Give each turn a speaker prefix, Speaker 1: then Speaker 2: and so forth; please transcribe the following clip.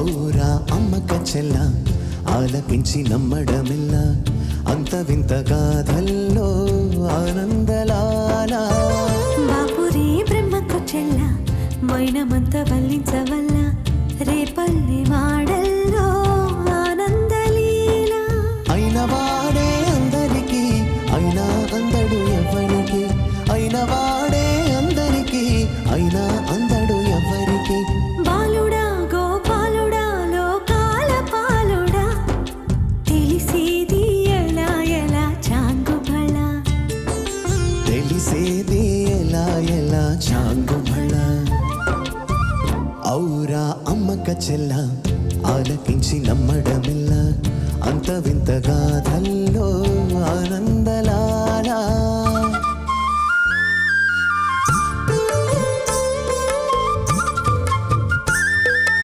Speaker 1: ఔరా అమ్మక చెల్ల ఆలకించి నమ్మడమిల్ల అంత వింత గాథల్లో ఆనందలాల
Speaker 2: బాపురే బ్రహ్మకు చెల్ల మైనమంత వల్లించవల్ల రేపల్లి వాడల్లో ఆనందలీల
Speaker 1: అయిన వాడే అందరికీ అయినా అందడు ఎవరికి అయిన వాడే అందరికీ అయినా అందడు ఎవరికి
Speaker 2: బాలుడా గోపాలుడా లోకాల పాలుడా తెలిసేది ఎలా ఎలా చాంగుబళ
Speaker 1: తెలిసేది ఎలా ఎలా చాంగుబళ ఔరా అమ్మక చెల్ల ఆలకించి నమ్మడమిల్ల అంత వింత గాథల్లో ఆనంద